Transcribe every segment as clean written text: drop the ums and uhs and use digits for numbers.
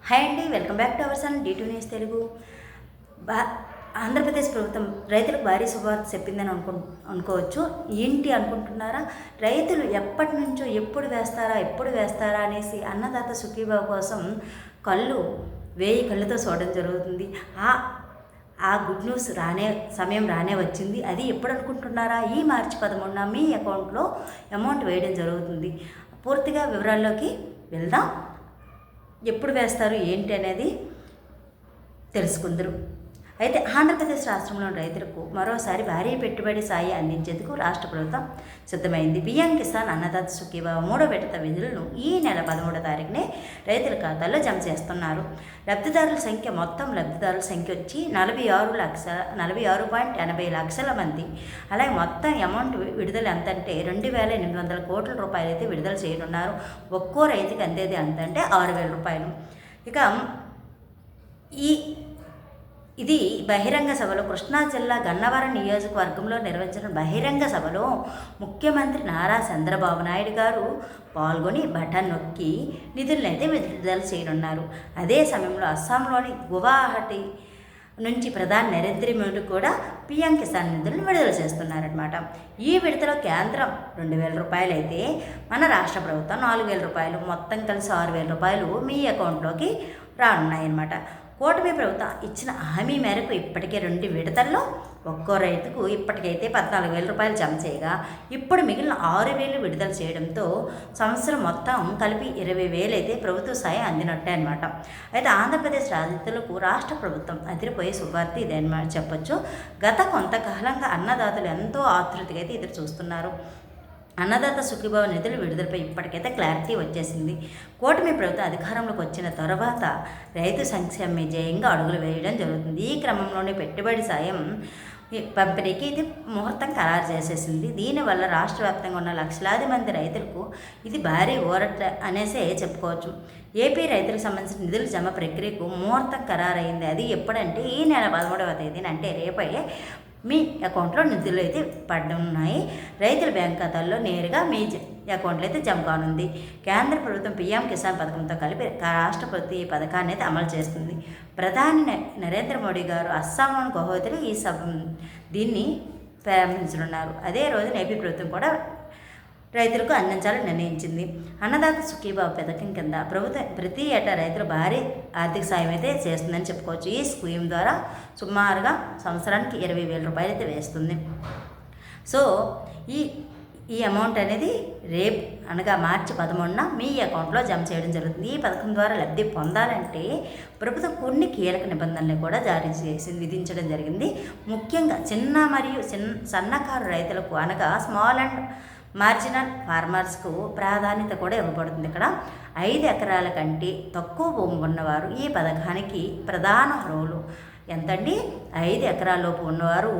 Hi అండి, welcome back to our channel D2 news Telugu. బా ఆంధ్రప్రదేశ్ ప్రభుత్వం రైతులకు భారీ శుభవార్త చెప్పిందని అనుకోవచ్చు. ఏంటి అనుకుంటున్నారా? రైతులు ఎప్పటి నుంచో ఎప్పుడు వేస్తారా అనేసి అన్నదాత సుఖీభావ కోసం వేయి కళ్ళతో చూడడం జరుగుతుంది. ఆ గుడ్ న్యూస్ సమయం రానే వచ్చింది. అది ఎప్పుడు అనుకుంటున్నారా? ఈ మార్చి 13న మీ అకౌంట్లో అమౌంట్ వేయడం జరుగుతుంది. పూర్తిగా వివరాల్లోకి వెళ్దాం. ఎప్పుడు వేస్తారు ఏంటి అనేది తెలుసుకుందరు. అయితే ఆంధ్రప్రదేశ్ రాష్ట్రంలోని రైతులకు మరోసారి భారీ పెట్టుబడి సాయం అందించేందుకు రాష్ట్ర ప్రభుత్వం సిద్ధమైంది. పిఎం కిసాన్ అన్నదాత సుఖీభావ 3వ విడత నిధులను ఈ నెల 13వ తారీఖునే రైతుల ఖాతాల్లో జమ చేస్తున్నారు. మొత్తం లబ్ధిదారుల సంఖ్య వచ్చి 46.80 లక్షల మంది. అలాగే మొత్తం అమౌంట్ విడుదల ఎంతంటే 2,800 కోట్ల రూపాయలు అయితే విడుదల చేయనున్నారు. ఒక్కో రైతుకి అందేది ఎంతంటే 6,000 రూపాయలు. ఇక ఇది బహిరంగ సభలో కృష్ణా జిల్లా గన్నవరం నియోజకవర్గంలో నిర్వహించిన బహిరంగ సభలో ముఖ్యమంత్రి నారా చంద్రబాబు నాయుడు గారు పాల్గొని బటన్ నొక్కి నిధులనైతే విడుదల చేయనున్నారు. అదే సమయంలో అస్సాంలోని గువాహటి నుంచి ప్రధాని నరేంద్ర మోడీ కూడా పిఎం కిసాన్ నిధులను విడుదల చేస్తున్నారనమాట. ఈ విడతలో కేంద్రం 2,000 రూపాయలు అయితే మన రాష్ట్ర ప్రభుత్వం 4,000 రూపాయలు, మొత్తం కలిసి 6,000 రూపాయలు మీ అకౌంట్లోకి రానున్నాయన్నమాట. కూటమి ప్రభుత్వం ఇచ్చిన హామీ మేరకు ఇప్పటికే 2 విడతల్లో ఒక్కో రైతుకు ఇప్పటికైతే 14,000 రూపాయలు జమ చేయగా ఇప్పుడు మిగిలిన 6,000 విడుదల చేయడంతో సంవత్సరం మొత్తం కలిపి 20,000 అయితే ప్రభుత్వ సాయం అందినట్టే అనమాట. అయితే ఆంధ్రప్రదేశ్ రైతులకు రాష్ట్ర ప్రభుత్వం అదిరిపోయే శుభార్త ఇదన్నమాట చెప్పొచ్చు. గత కొంతకాలంగా అన్నదాతలు ఎంతో ఆతృతగా అయితే ఎదురు చూస్తున్నారు. అన్నదాత సుఖీభావ నిధుల విడుదలపై ఇప్పటికైతే క్లారిటీ వచ్చేసింది. కూటమి ప్రభుత్వం అధికారంలోకి వచ్చిన తర్వాత రైతు సంక్షేమ జయంగా అడుగులు వేయడం జరుగుతుంది. ఈ క్రమంలోనే పెట్టుబడి సాయం పంపిణీకి ఇది ముహూర్తం ఖరారు చేసేసింది. దీనివల్ల రాష్ట్ర వ్యాప్తంగా ఉన్న లక్షలాది మంది రైతులకు ఇది భారీ ఊరట అనేసే చెప్పుకోవచ్చు. ఏపీ రైతులకు సంబంధించిన నిధుల జమ ప్రక్రియకు ముహూర్తం ఖరారైంది. అది ఎప్పుడంటే ఈ నెల 13వ తేదీన, అంటే రేపే మీ అకౌంట్లో నిధులు అయితే పడున్నాయి. రైతుల బ్యాంక్ ఖాతాల్లో నేరుగా మీ అకౌంట్లో అయితే జమ కానుంది. కేంద్ర ప్రభుత్వం పిఎం కిసాన్ పథకంతో కలిపి రాష్ట్ర ప్రభుత్వం ఈ పథకాన్ని అయితే అమలు చేస్తుంది. ప్రధాని నరేంద్ర మోడీ గారు అస్సాంలోని గౌహతిలో దీన్ని ప్రారంభించనున్నారు. అదే రోజున ఏపీ ప్రభుత్వం కూడా రైతులకు అందించాలని నిర్ణయించింది. అన్నదాత సుఖీభావ పథకం కింద ప్రభుత్వం ప్రతి ఏటా రైతులు భారీ ఆర్థిక సాయం అయితే చేస్తుందని చెప్పుకోవచ్చు. ఈ స్కీమ్ ద్వారా సుమారుగా సంవత్సరానికి 20,000 రూపాయలు అయితే వేస్తుంది. సో ఈ అమౌంట్ అనేది రేపు అనగా మార్చి 13న మీ అకౌంట్లో జమ చేయడం జరుగుతుంది. ఈ పథకం ద్వారా లబ్ధి పొందాలంటే ప్రభుత్వం కొన్ని కీలక నిబంధనలు కూడా విధించడం జరిగింది. ముఖ్యంగా చిన్న మరియు సన్నకారు రైతులకు అనగా స్మాల్ అండ్ మార్జినల్ ఫార్మర్స్కు ప్రాధాన్యత కూడా ఇవ్వబడుతుంది. ఇక్కడ 5 ఎకరాల కంటే తక్కువ భూమి ఉన్నవారు ఈ పథకానికి ప్రధాన అర్హులు. ఎంతండి? 5 ఎకరాలలోపు ఉన్నవారు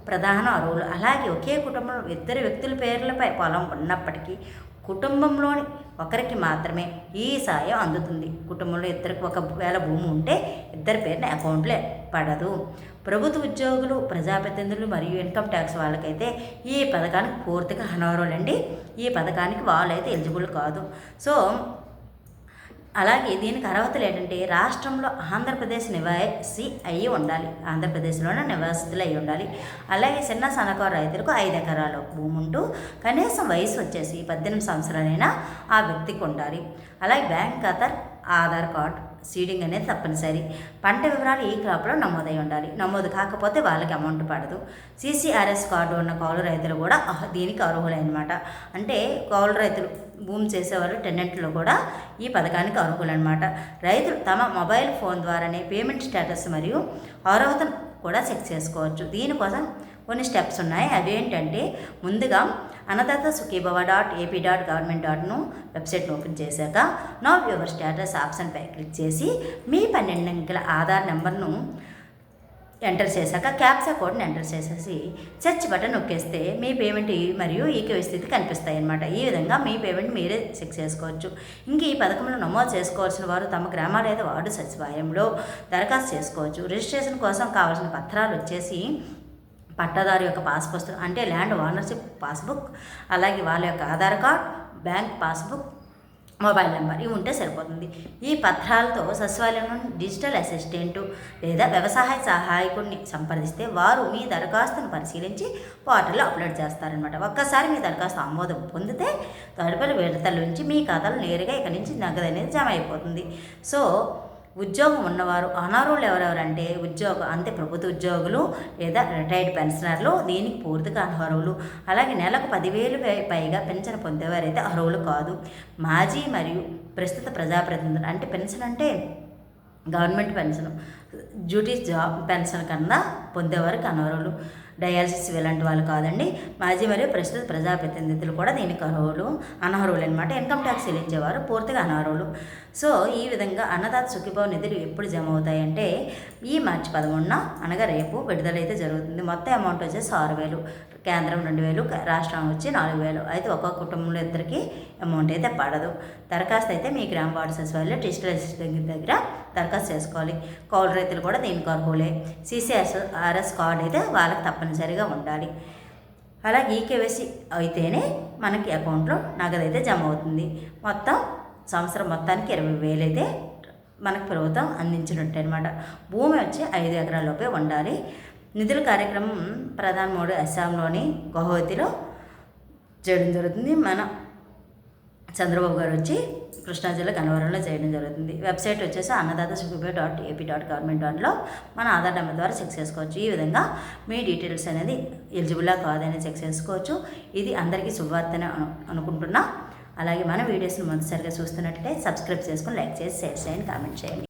ప్రధాన అర్హులు. అలాగే ఒకే కుటుంబంలో 2 వ్యక్తుల పేర్లపై పొలం ఉన్నప్పటికీ కుటుంబంలోని ఒకరికి మాత్రమే ఈ సాయం అందుతుంది. కుటుంబంలో ఇద్దరికి ఒకవేళ భూమి ఉంటే ఇద్దరి పేరున అకౌంట్లో పడదు. ప్రభుత్వ ఉద్యోగులు, ప్రజాప్రతినిధులు మరియు ఇన్కమ్ ట్యాక్స్ వాళ్ళకైతే ఈ పథకానికి పూర్తిగా అనర్హులండి. ఈ పథకానికి వాళ్ళైతే ఎలిజిబుల్ కాదు. సో అలాగే దీనికి అర్హతలు ఏంటంటే రాష్ట్రంలో ఆంధ్రప్రదేశ్లోనే నివాసితులు అయి ఉండాలి. అలాగే చిన్న సన్నకారు రైతులకు 5 ఎకరాల భూమి ఉంటూ కనీసం వయసు వచ్చేసి 18 సంవత్సరాలైనా ఆ వ్యక్తికి ఉండాలి. అలాగే బ్యాంక్ ఖాతా, ఆధార్ కార్డు సీడింగ్ అనేది తప్పనిసరి. పంట వివరాలు ఈ క్రాప్లో నమోదై ఉండాలి. నమోదు కాకపోతే వాళ్ళకి అమౌంట్ పడదు. CCRS కార్డు ఉన్న కౌలు రైతులు కూడా దీనికి అర్హులన్నమాట. అంటే కౌలు రైతులు భూమి చేసేవాళ్ళు టెనెంట్లు కూడా ఈ పథకానికి అర్హులన్నమాట. రైతులు తమ మొబైల్ ఫోన్ ద్వారానే పేమెంట్ స్టేటస్ మరియు అర్హతను కూడా చెక్ చేసుకోవచ్చు. దీనికోసం కొన్ని స్టెప్స్ ఉన్నాయి. అవేంటంటే ముందుగా అన్నదాత సుఖీభవ .ap.government.ను వెబ్సైట్ను ఓపెన్ చేశాక నౌ యువర్ స్టేటస్ ఆప్షన్పై క్లిక్ చేసి మీ 12 అంకెల ఆధార్ నెంబర్ను ఎంటర్ చేశాక క్యాప్చా కోడ్ని ఎంటర్ చేసేసి సెర్చ్ బటన్ నొక్కేస్తే మీ పేమెంట్ మరియు ఈకేవై స్థితి కనిపిస్తాయి అన్నమాట. ఈ విధంగా మీ పేమెంట్ మీరే చెక్ చేసుకోవచ్చు. ఇంక ఈ పథకంలో నమోదు చేసుకోవాల్సిన వారు తమ గ్రామ లేదా వార్డు సచివాలయంలో దరఖాస్తు చేసుకోవచ్చు. రిజిస్ట్రేషన్ కోసం కావాల్సిన పత్రాలు వచ్చేసి పట్టాదారు యొక్క పాస్ పుస్తకం, అంటే ల్యాండ్ ఓనర్షిప్ పాస్బుక్, అలాగే వాళ్ళ యొక్క Aadhaar card, bank passbook, mobile number ఇవి ఉంటే సరిపోతుంది. ఈ పత్రాలతో సచివాలయం డిజిటల్ అసిస్టెంటు లేదా వ్యవసాయ సహాయకుడిని సంప్రదిస్తే వారు మీ దరఖాస్తును పరిశీలించి పోర్టల్లో అప్లోడ్ చేస్తారనమాట. ఒక్కసారి మీ దరఖాస్తు ఆమోదం పొందితే తదుపరి విడతల నుంచి మీ ఖాతాలో నేరుగా ఇక్కడి నుంచి నగదు అనేది జమ అయిపోతుంది. సో ఉద్యోగం ఉన్నవారు అనర్హులు ఎవరెవరంటే అంతే ప్రభుత్వ ఉద్యోగులు లేదా రిటైర్డ్ పెన్షనర్లు దీనికి పూర్తిగా అనర్హులు. అలాగే నెలకు 10,000 పైగా పెన్షన్ పొందేవారైతే అర్హులు కాదు. మాజీ మరియు ప్రస్తుత ప్రజాప్రతినిధులు అంటే పెన్షన్ అంటే government pension duties job pension కన్నా పొందేవారికి అనర్హులు. డయాలసిస్ ఇలాంటి వాళ్ళు కాదండి. మాజీ మరియు ప్రస్తుత ప్రజాప్రతినిధులు కూడా దీనికి అనర్హులు అనమాట. ఇన్కమ్ ట్యాక్స్ చెల్లించేవారు పూర్తిగా అనర్హులు. సో ఈ విధంగా అన్నదాత సుఖీభావ నిధులు ఎప్పుడు జమ అవుతాయంటే ఈ మార్చి 11న అనగా రేపు విడుదలైతే జరుగుతుంది. మొత్తం అమౌంట్ వచ్చేసి 6,000, కేంద్రం 2,000, రాష్ట్రం వచ్చి 4,000. అయితే ఒక్కొక్క కుటుంబంలో ఇద్దరికి అమౌంట్ అయితే పడదు. దరఖాస్తు అయితే మీ గ్రామ వార్డు సచివాలయంలో డిజిటల్ అసిస్టెంట్ దగ్గర దరఖాస్తు చేసుకోవాలి. కౌలు రైతులు కూడా దీనికి అర్హులే. CCRS కార్డు అయితే వాళ్ళకి తప్పనిసరిగా ఉండాలి. అలాగే ఈకేవైసీ అయితేనే మనకి అకౌంట్లో నగదు అయితే జమ అవుతుంది. మొత్తం సంవత్సరం మొత్తానికి 20,000 అయితే మనకు ప్రభుత్వం అందించినట్టు అనమాట. భూమి వచ్చి 5 ఎకరాల లోపే ఉండాలి. నిధుల కార్యక్రమం ప్రధాని మోడీ అస్సాంలోని గౌహతిలో చేయడం జరుగుతుంది. మన చంద్రబాబు గారు వచ్చి కృష్ణా జిల్లా గన్నవరంలో చేయడం జరుగుతుంది. వెబ్సైట్ వచ్చేసి annadatasukhibai.ap.government.in మన ఆధార్ నెంబర్ ద్వారా చెక్ చేసుకోవచ్చు. ఈ విధంగా మీ డీటెయిల్స్ అనేది ఎలిజిబుల్లా కాదని చెక్ చేసుకోవచ్చు. ఇది అందరికీ శుభవార్తనే అనుకుంటున్నా. అలాగే మన వీడియోస్ని మొదటిసారిగా చూస్తున్నట్లయితే సబ్స్క్రైబ్ చేసుకొని లైక్ చేసి షేర్ చేయండి, కామెంట్ చేయండి.